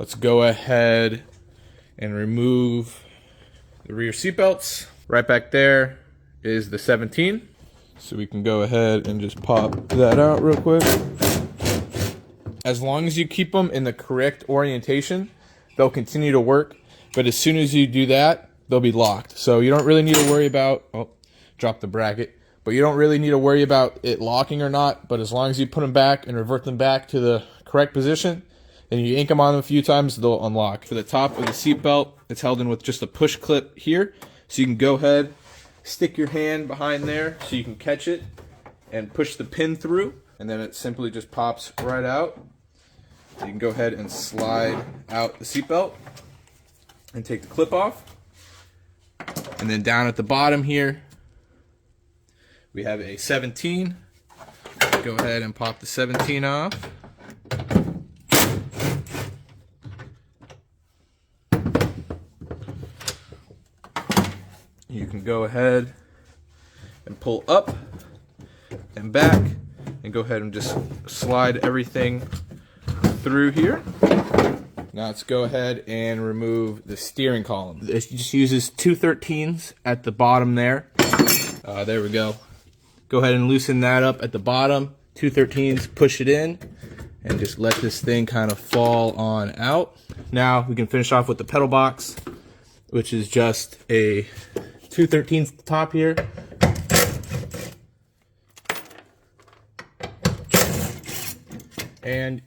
Let's go ahead and remove the rear seat belts. Right back there is the 17. So we can go ahead and just pop that out real quick. As long as you keep them in the correct orientation, they'll continue to work. But as soon as you do that, they'll be locked. So you don't really need to worry about, oh, drop the bracket. But you don't really need to worry about it locking or not. But as long as you put them back and revert them back to the correct position, and you ink them on them a few times, they'll unlock. For the top of the seat belt, it's held in with just a push clip here. So you can go ahead, stick your hand behind there so you can catch it and push the pin through. And then it simply just pops right out. You can go ahead and slide out the seat belt and take the clip off. And then down at the bottom here, we have a 17. Go ahead and pop the 17 off. You can go ahead and pull up and back and go ahead and just slide everything through here. Now let's go ahead and remove the steering column. This just uses 2 13s at the bottom there. There we go. Go ahead and loosen that up at the bottom. 2 13s, push it in, and just let this thing kind of fall on out. Now we can finish off with the pedal box, which is just a 2 13s at the top here. And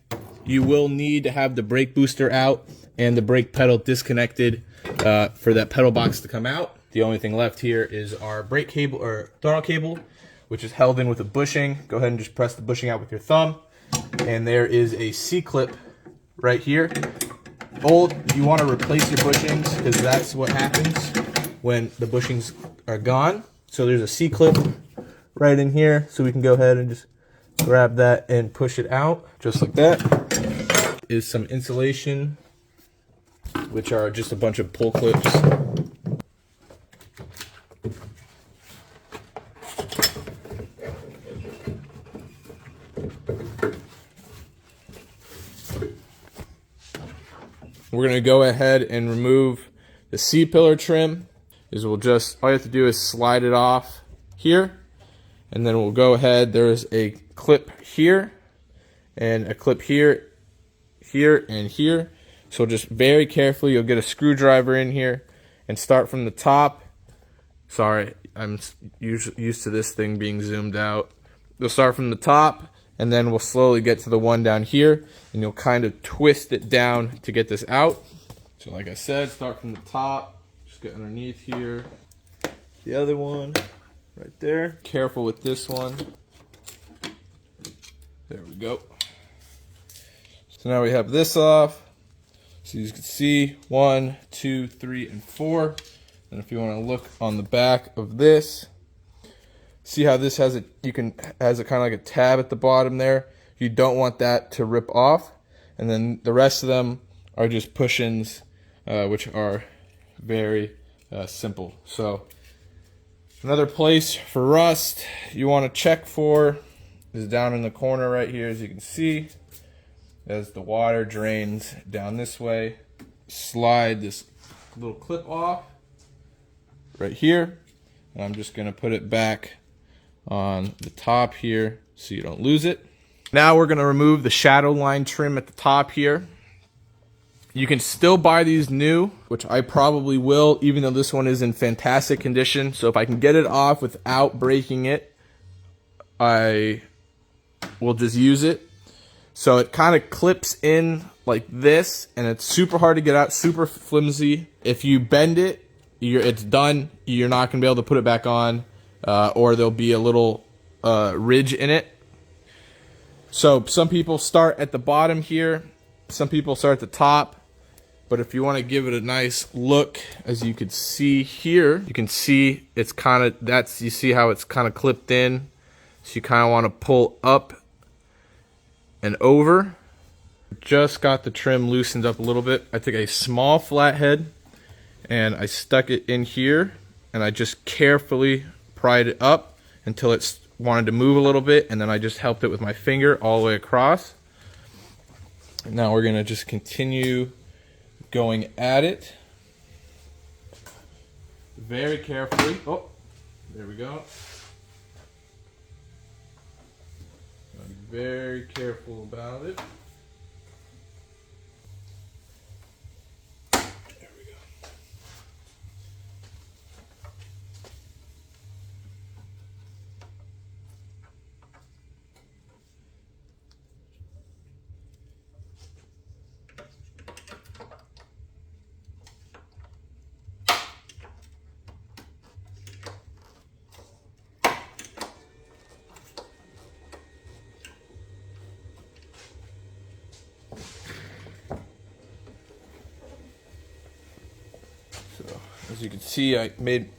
you will need to have the brake booster out and the brake pedal disconnected for that pedal box to come out. The only thing left here is our brake cable or throttle cable, which is held in with a bushing. Go ahead and just press the bushing out with your thumb. And there is a C-clip right here. You want to replace your bushings because that's what happens when the bushings are gone. So there's a C-clip right in here. So we can go ahead and just grab that and push it out just like that. Is some insulation, which are just a bunch of pull clips. We're gonna go ahead and remove the C-pillar trim. All you have to do is slide it off here, and then we'll go ahead. There's a clip here and a clip here, here, and here. So just very carefully, you'll get a screwdriver in here and start from the top. Sorry, I'm used to this thing being zoomed out. You'll start from the top, and then we'll slowly get to the one down here, and you'll kind of twist it down to get this out. So like I said, start from the top, just get underneath here. The other one, right there. Careful with this one. There we go. So now we have this off. So you can see 1, 2, 3, and 4. And if you want to look on the back of this, see how this has a kind of like a tab at the bottom there. You don't want that to rip off. And then the rest of them are just push-ins, which are very simple. So another place for rust you want to check for is down in the corner right here, as you can see. As the water drains down this way, slide this little clip off right here. And I'm just going to put it back on the top here so you don't lose it. Now we're going to remove the shadow line trim at the top here. You can still buy these new, which I probably will, even though this one is in fantastic condition. So if I can get it off without breaking it, I will just use it. So it kind of clips in like this, and it's super hard to get out, super flimsy. If you bend it, it's done. You're not going to be able to put it back on, or there'll be a little ridge in it. So some people start at the bottom here, some people start at the top. But if you want to give it a nice look, as you can see here, you can see it's kind of, you see how it's kind of clipped in. So you kind of want to pull up and over. Just got the trim loosened up a little bit. I took a small flathead and I stuck it in here, and I just carefully pried it up until it wanted to move a little bit, and then I just helped it with my finger all the way across. Now we're gonna just continue going at it very carefully. Oh, there we go. Be very careful about it. There we go. So, as you can see,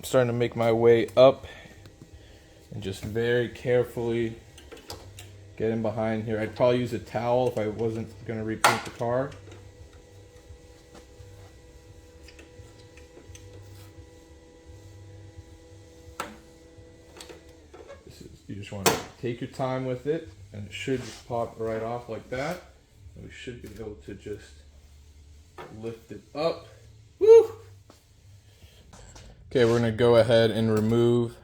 starting to make my way up and just very carefully get in behind here. I'd probably use a towel if I wasn't going to repaint the car. You just want to take your time with it, and it should just pop right off like that. And we should be able to just lift it up. Woo! Okay, we're going to go ahead and remove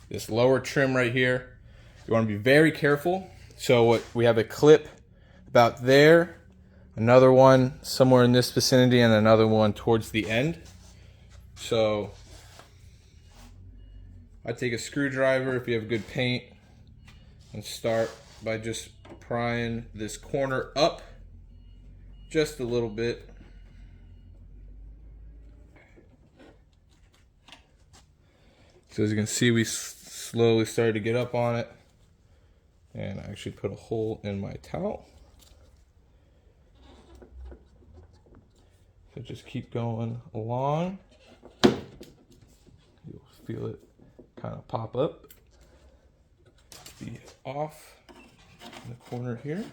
this lower trim right here. You want to be very careful. So we have a clip about there, another one somewhere in this vicinity, and another one towards the end. So I take a screwdriver if you have good paint and start by just prying this corner up just a little bit. So as you can see, we slowly started to get up on it, and I actually put a hole in my towel. So just keep going along. You'll feel it kind of pop up, be off in the corner here.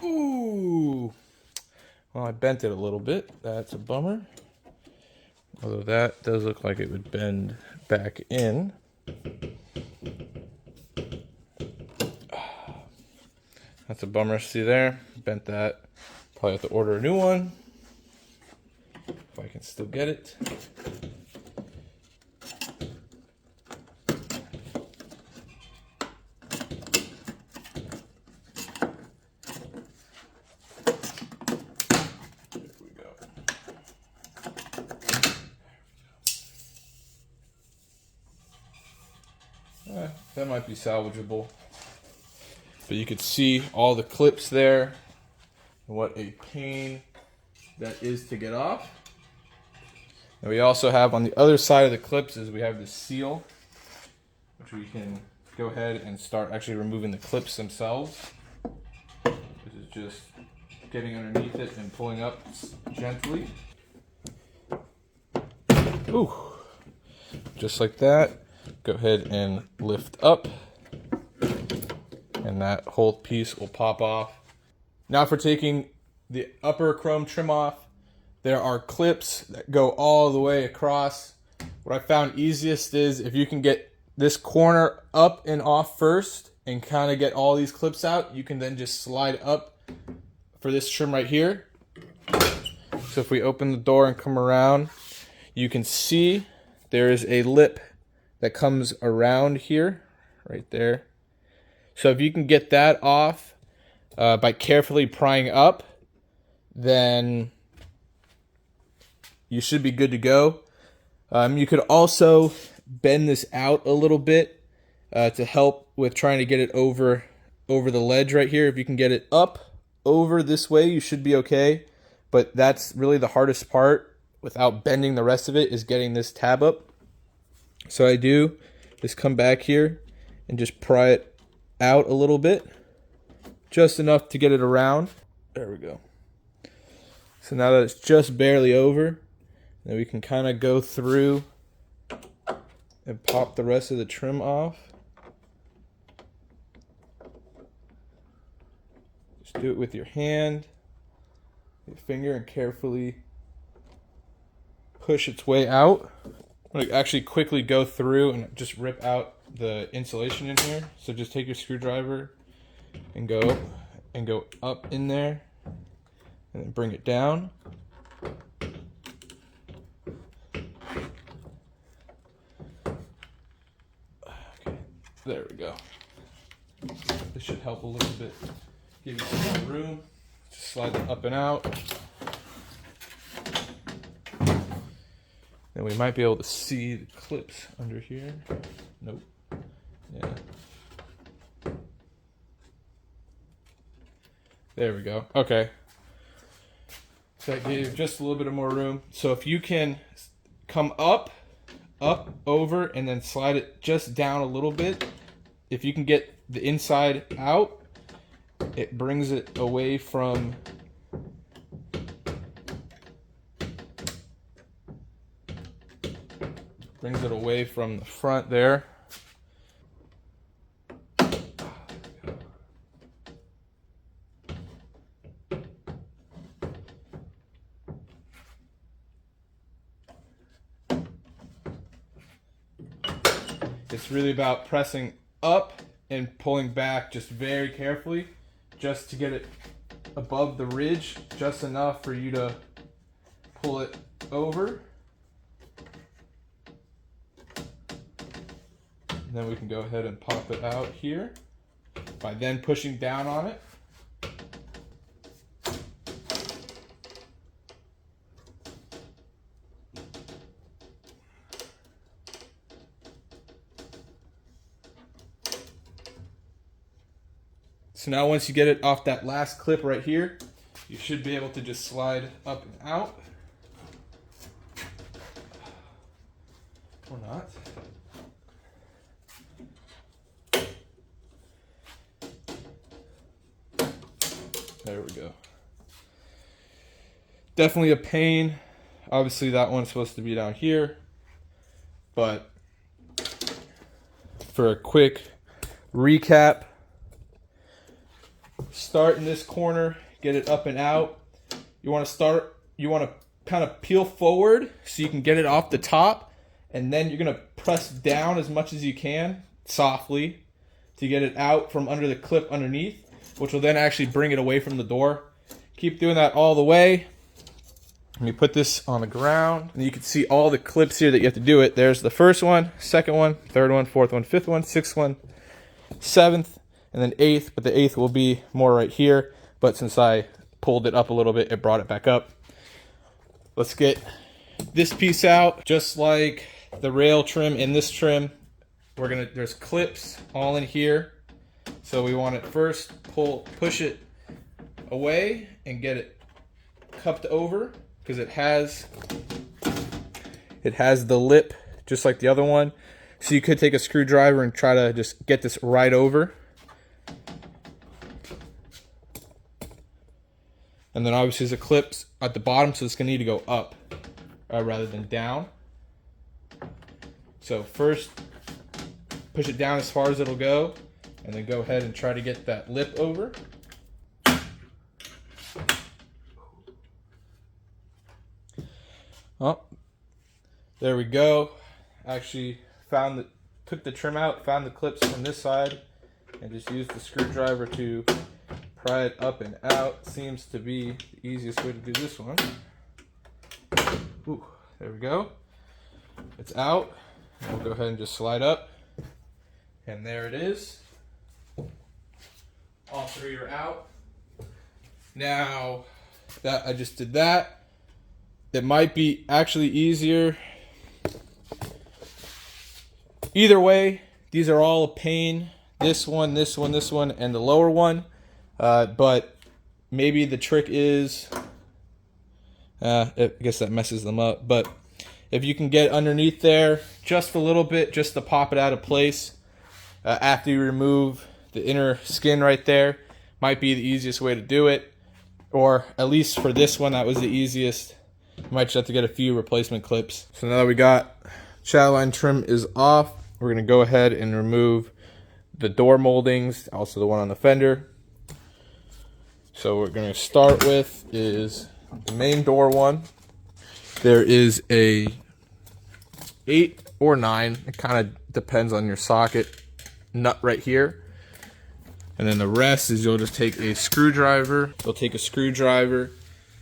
Ooh, well, I bent it a little bit. That's a bummer. Although that does look like it would bend back in. That's a bummer. See there? Bent that. Probably have to order a new one if I can still get it. That might be salvageable, but you could see all the clips there and what a pain that is to get off. And we also have on the other side of the clips is we have the seal, which we can go ahead and start actually removing the clips themselves. This is just getting underneath it and pulling up gently. Ooh, just like that. Go ahead and lift up, and that whole piece will pop off. Now for taking the upper chrome trim off, there are clips that go all the way across. What I found easiest is if you can get this corner up and off first and kind of get all these clips out, you can then just slide up for this trim right here. So if we open the door and come around, you can see there is a lip that comes around here, right there. So if you can get that off by carefully prying up, then you should be good to go. You could also bend this out a little bit to help with trying to get it over the ledge right here. If you can get it up over this way, you should be okay. But that's really the hardest part without bending the rest of it, is getting this tab up. So I do is come back here and just pry it out a little bit, just enough to get it around. There we go. So now that it's just barely over, then we can kind of go through and pop the rest of the trim off. Just do it with your hand, your finger, and carefully push its way out. I'm going to actually quickly go through and just rip out the insulation in here. So just take your screwdriver and go and go up in there and then bring it down. Okay, there we go. This should help a little bit, give you some more room. Just slide it up and out. Then we might be able to see the clips under here. Nope. Yeah. There we go. Okay. So that gave just a little bit of more room. So if you can come up, over, and then slide it just down a little bit, if you can get the inside out, it brings it away from the front there. It's really about pressing up and pulling back just very carefully, just to get it above the ridge, just enough for you to pull it over. And then we can go ahead and pop it out here by then pushing down on it. So now once you get it off that last clip right here, you should be able to just slide up and out. Or not. There we go. Definitely a pain. Obviously that one's supposed to be down here. But for a quick recap, start in this corner, get it up and out. You want to kind of peel forward so you can get it off the top, and then you're going to press down as much as you can, softly, to get it out from under the clip underneath, which will then actually bring it away from the door. Keep doing that all the way. Let me put this on the ground, and you can see all the clips here that you have to do it. There's the first one, second one, third one, fourth one, fifth one, sixth one, seventh, and then eighth, but the eighth will be more right here. But since I pulled it up a little bit, it brought it back up. Let's get this piece out. Just like the rail trim and this trim, there's clips all in here. So we want to first push it away and get it cupped over, because it has the lip just like the other one. So you could take a screwdriver and try to just get this right over. And then obviously there's a clip at the bottom, so it's going to need to go up rather than down. So first, push it down as far as it'll go, and then go ahead and try to get that lip over. Oh, there we go. Actually took the trim out, found the clips from this side, and just used the screwdriver to pry it up and out. Seems to be the easiest way to do this one. Ooh, there we go. It's out. We'll go ahead and just slide up. And there it is. All three are out. Now that I just did that, it might be actually easier. Either way, these are all a pain. This one, this one, this one, and the lower one. But maybe the trick is, I guess that messes them up. But if you can get underneath there just a little bit, just to pop it out of place, after you remove the inner skin right there, might be the easiest way to do it. Or at least for this one, that was the easiest. You might just have to get a few replacement clips. So now that we got chatterline trim is off, we're going to go ahead and remove the door moldings, also the one on the fender. So what we're going to start with is the main door one. There is a 8 or 9, it kind of depends on your socket, nut right here. And then the rest is you'll just take a screwdriver. You'll take a screwdriver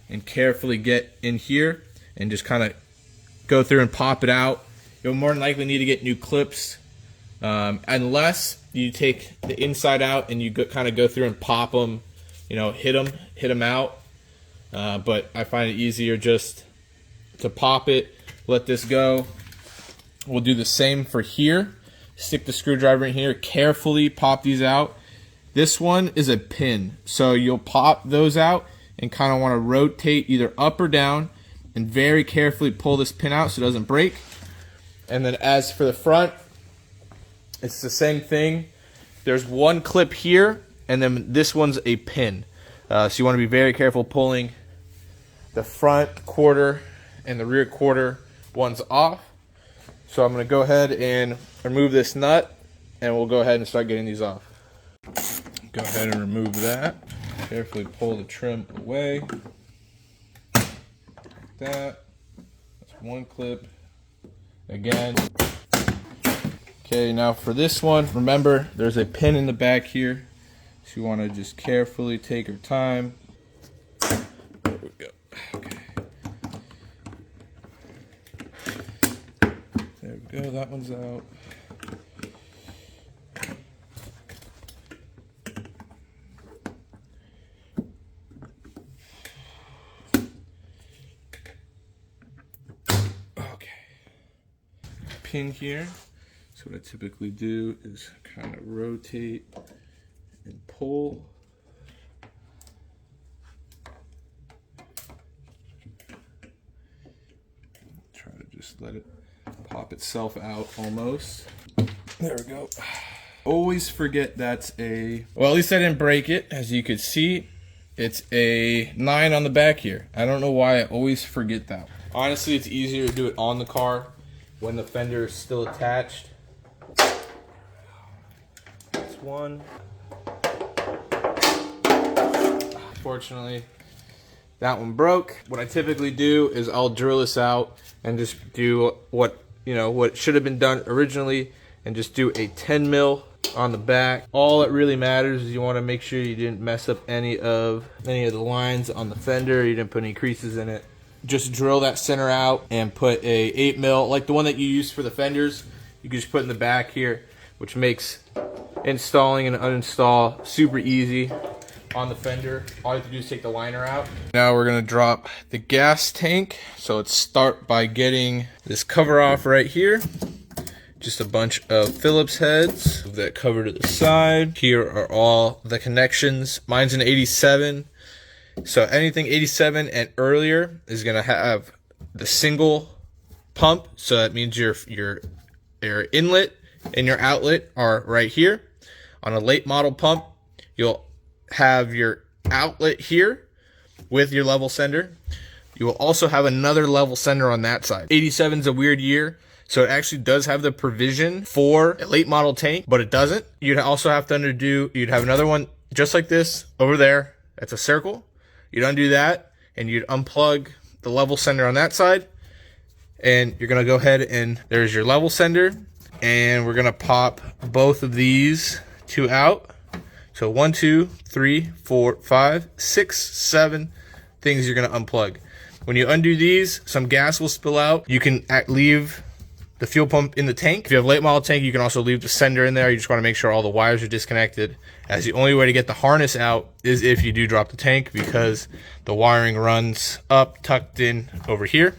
and carefully get in here and just kind of go through and pop it out. You'll more than likely need to get new clips, unless you take the inside out and you kind of go through and pop them, you know, hit them out. But I find it easier just to pop it, let this go. We'll do the same for here. Stick the screwdriver in here, carefully pop these out. This one is a pin, so you'll pop those out and kind of want to rotate either up or down and very carefully pull this pin out so it doesn't break. And then as for the front, it's the same thing. There's one clip here, and then this one's a pin. So you want to be very careful pulling the front quarter and the rear quarter ones off. So I'm going to go ahead and remove this nut, and we'll go ahead and start getting these off. Go ahead and remove that. Carefully pull the trim away. Like that. That's one clip. Again. Okay, now for this one, remember there's a pin in the back here. So you want to just carefully take your time. There we go. Okay. There we go, that one's out. Pin here. So what I typically do is kind of rotate and pull. Try to just let it pop itself out almost. There we go. Always forget that's a, well, at least I didn't break it. As you could see, it's a 9 on the back here. I don't know why I always forget that. Honestly, it's easier to do it on the car when the fender is still attached. That's one. Unfortunately, that one broke. What I typically do is I'll drill this out and just do what should have been done originally, and just do a 10 mil on the back. All that really matters is you want to make sure you didn't mess up any of the lines on the fender. You didn't put any creases in it. Just drill that center out and put a 8 mil, like the one that you use for the fenders. You can just put in the back here, which makes installing and uninstall super easy on the fender. All you have to do is take the liner out. Now we're gonna drop the gas tank. So let's start by getting this cover off right here. Just a bunch of Phillips heads. Move that cover to the side. Here are all the connections. Mine's an 87. So anything 87 and earlier is going to have the single pump. So that means your inlet and your outlet are right here. On a late model pump, you'll have your outlet here with your level sender. You will also have another level sender on that side. 87 is a weird year, so it actually does have the provision for a late model tank, but it doesn't. You'd also have to you'd have another one just like this over there. That's a circle. You'd undo that, and you'd unplug the level sender on that side, and you're gonna go ahead and there's your level sender, and we're gonna pop both of these two out. So 1, 2, 3, 4, 5, 6, 7 things you're gonna unplug. When you undo these, some gas will spill out. You can leave the fuel pump in the tank. If you have a late model tank, you can also leave the sender in there. You just want to make sure all the wires are disconnected, as the only way to get the harness out is if you do drop the tank, because the wiring runs up, tucked in over here.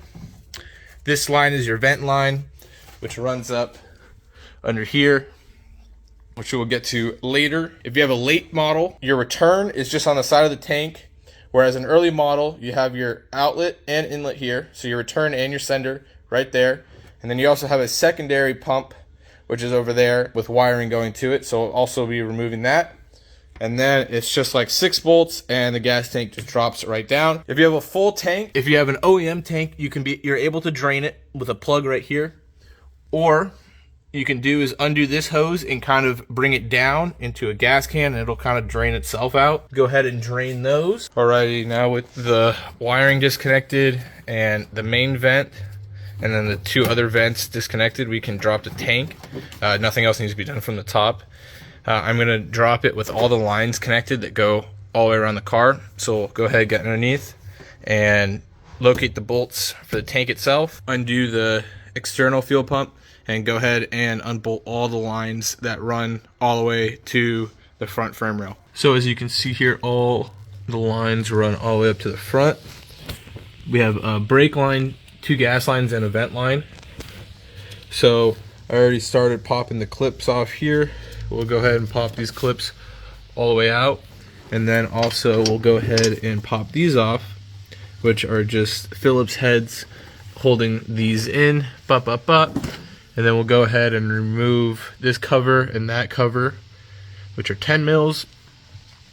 This line is your vent line, which runs up under here, which we'll get to later. If you have a late model, your return is just on the side of the tank, whereas an early model, you have your outlet and inlet here, so your return and your sender right there. And then you also have a secondary pump, which is over there with wiring going to it, so we'll also be removing that. And then it's just like 6 bolts, and the gas tank just drops right down. If you have a full tank, if you have an OEM tank, you're able to drain it with a plug right here. Or you can do is undo this hose and kind of bring it down into a gas can, and it'll kind of drain itself out. Go ahead and drain those. Alrighty, now with the wiring disconnected and the main vent and then the 2 other vents disconnected, we can drop the tank. Nothing else needs to be done from the top. I'm gonna drop it with all the lines connected that go all the way around the car. So we'll go ahead, get underneath and locate the bolts for the tank itself, undo the external fuel pump, and go ahead and unbolt all the lines that run all the way to the front frame rail. So as you can see here, all the lines run all the way up to the front. We have a brake line, 2 gas lines, and a vent line. So I already started popping the clips off here. We'll go ahead and pop these clips all the way out. And then also we'll go ahead and pop these off, which are just Phillips heads holding these in, and then we'll go ahead and remove this cover and that cover, which are 10 mils,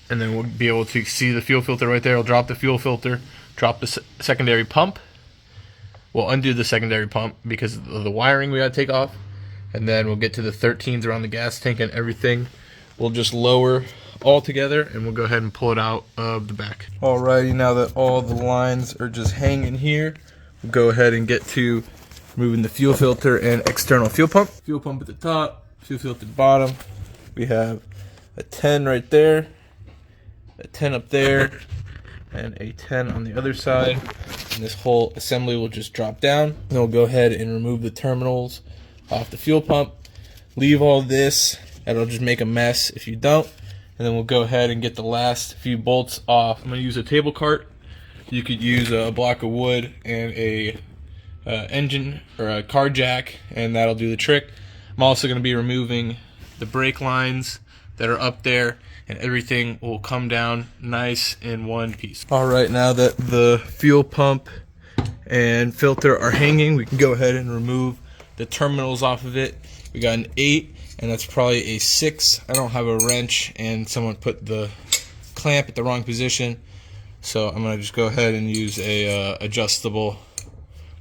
and then we'll be able to see the fuel filter right there. We'll drop the fuel filter, drop the secondary pump. We'll undo the secondary pump because of the wiring we gotta take off, and then we'll get to the 13s around the gas tank and everything. We'll just lower all together and we'll go ahead and pull it out of the back. Alrighty, now that all the lines are just hanging here, we'll go ahead and get to removing the fuel filter and external fuel pump. Fuel pump at the top, fuel filter at the bottom. We have a 10 right there, a 10 up there, and a 10 on the other side. And this whole assembly will just drop down. And we'll go ahead and remove the terminals off the fuel pump. Leave all this, and it'll just make a mess if you don't. And then we'll go ahead and get the last few bolts off. I'm gonna use a table cart. You could use a block of wood and a engine or a car jack, and that'll do the trick. I'm also gonna be removing the brake lines that are up there, and everything will come down nice in one piece. All right, now that the fuel pump and filter are hanging, we can go ahead and remove the terminals off of it. We got an 8, and that's probably a 6. I don't have a wrench, and someone put the clamp at the wrong position, so I'm gonna just go ahead and use a adjustable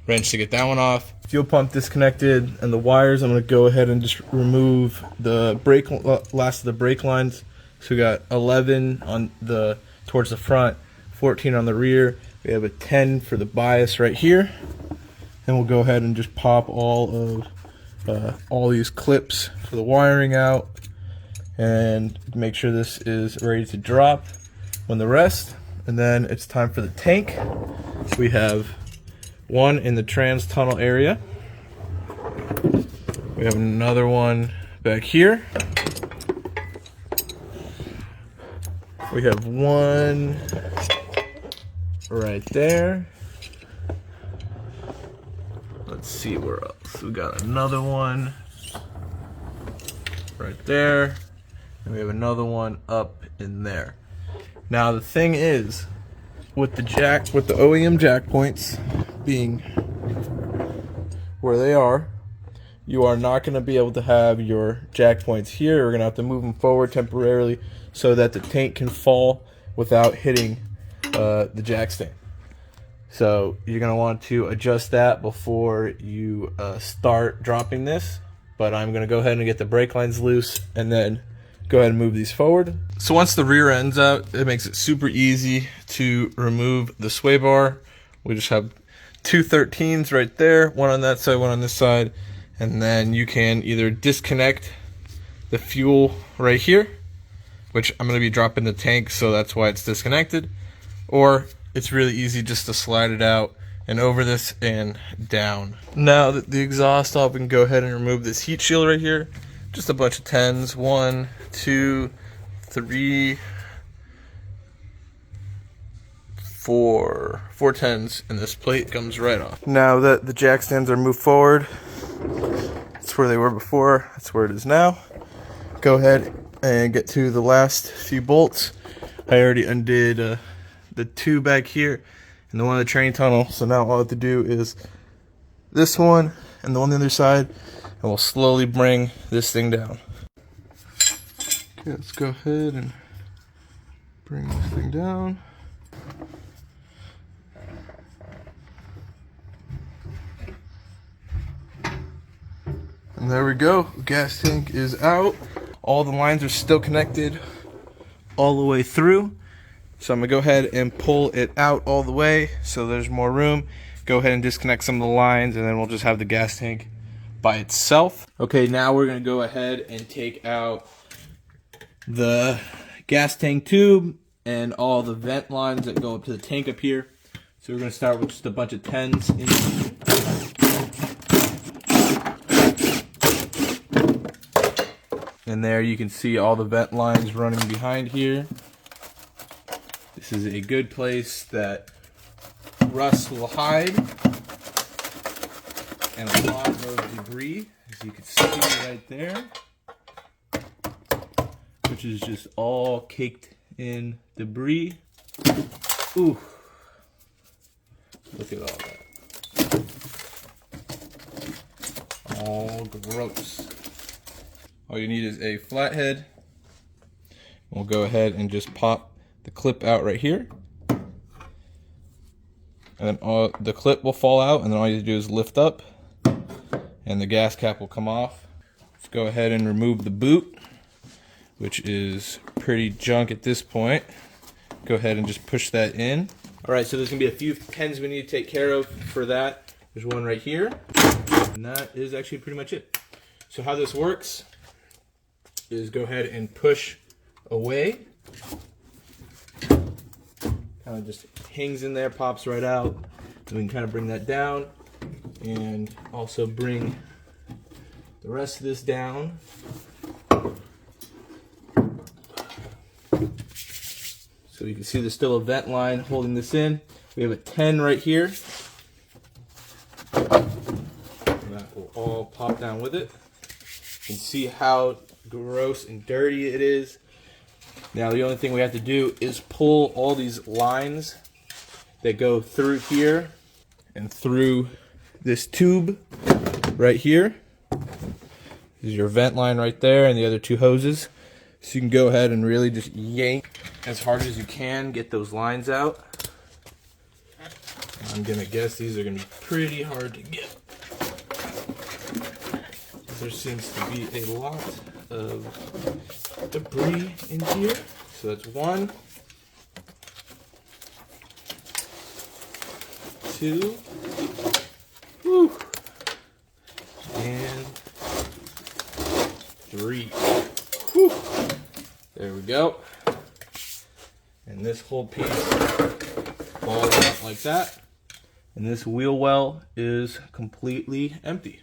wrench to get that one off. Fuel pump disconnected, and the wires, I'm gonna go ahead and just remove the last of the brake lines. So we got 11 on the towards the front, 14 on the rear. We have a 10 for the bias right here, and we'll go ahead and just pop all these clips for the wiring out, and make sure this is ready to drop when the rest. And then it's time for the tank. We have one in the trans tunnel area. We have another one back here. We have one right there. Let's see where else. We got another one right there. And we have another one up in there. Now the thing is, with the OEM jack points being where they are, you are not going to be able to have your jack points here. We're going to have to move them forward temporarily so that the tank can fall without hitting the jack stand. So you're going to want to adjust that before you start dropping this. But I'm going to go ahead and get the brake lines loose and then go ahead and move these forward. So once the rear end's out, it makes it super easy to remove the sway bar. We just have 2 13s right there, one on that side, one on this side. And then you can either disconnect the fuel right here, which I'm going to be dropping the tank, so that's why it's disconnected, or it's really easy just to slide it out and over this and down. Now that the exhaust off, we can go ahead and remove this heat shield right here. Just a bunch of 10s, 1, 2, 3, 4 10s, and this plate comes right off. Now that the jack stands are moved forward, that's where they were before, that's where it is now. Go ahead and get to the last few bolts. I already undid the 2 back here and the one in the train tunnel, so now all I have to do is this one and the one on the other side, and we'll slowly bring this thing down. Okay, let's go ahead and bring this thing down. And there we go, gas tank is out. All the lines are still connected all the way through. So I'm gonna go ahead and pull it out all the way so there's more room. Go ahead and disconnect some of the lines, and then we'll just have the gas tank by itself. Okay, now we're gonna go ahead and take out the gas tank tube and all the vent lines that go up to the tank up here. So we're going to start with just a bunch of 10s in here. And there you can see all the vent lines running behind here. This is a good place that rust will hide, and a lot of debris, as you can see right there, which is just all caked in debris. Ooh, look at all that. All gross. All you need is a flathead. We'll go ahead and just pop the clip out right here. And then the clip will fall out, and then all you do is lift up, and the gas cap will come off. Let's go ahead and remove the boot, which is pretty junk at this point. Go ahead and just push that in. All right, so there's gonna be a few pins we need to take care of for that. There's one right here, and that is actually pretty much it. So how this works is go ahead and push away. Kind of just hangs in there, pops right out. And we can kind of bring that down and also bring the rest of this down. So you can see there's still a vent line holding this in. We have a 10 right here. And that will all pop down with it. You can see how gross and dirty it is. Now the only thing we have to do is pull all these lines that go through here and through this tube right here. This is your vent line right there and the other two hoses. So you can go ahead and really just yank as hard as you can, get those lines out. I'm gonna guess these are gonna be pretty hard to get. There seems to be a lot of debris in here. So that's 1, 2, whew, and 3. Whew. There we go. And this whole piece falls out like that. And this wheel well is completely empty.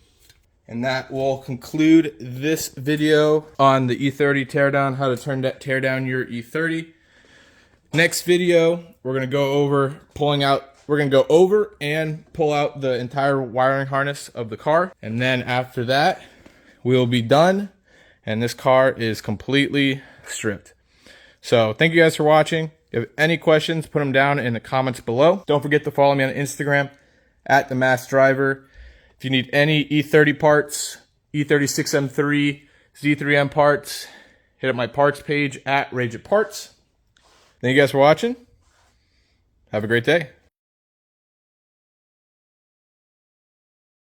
And that will conclude this video on the E30 teardown, how to tear down your E30. Next video, we're gonna go over and pull out the entire wiring harness of the car. And then after that, we'll be done. And this car is completely stripped. So thank you guys for watching. If you have any questions, put them down in the comments below. Don't forget to follow me on Instagram at @TheMaskDriver. If you need any E30 parts, E36M3, Z3M parts, hit up my parts page at Rage It Parts. Thank you guys for watching. Have a great day.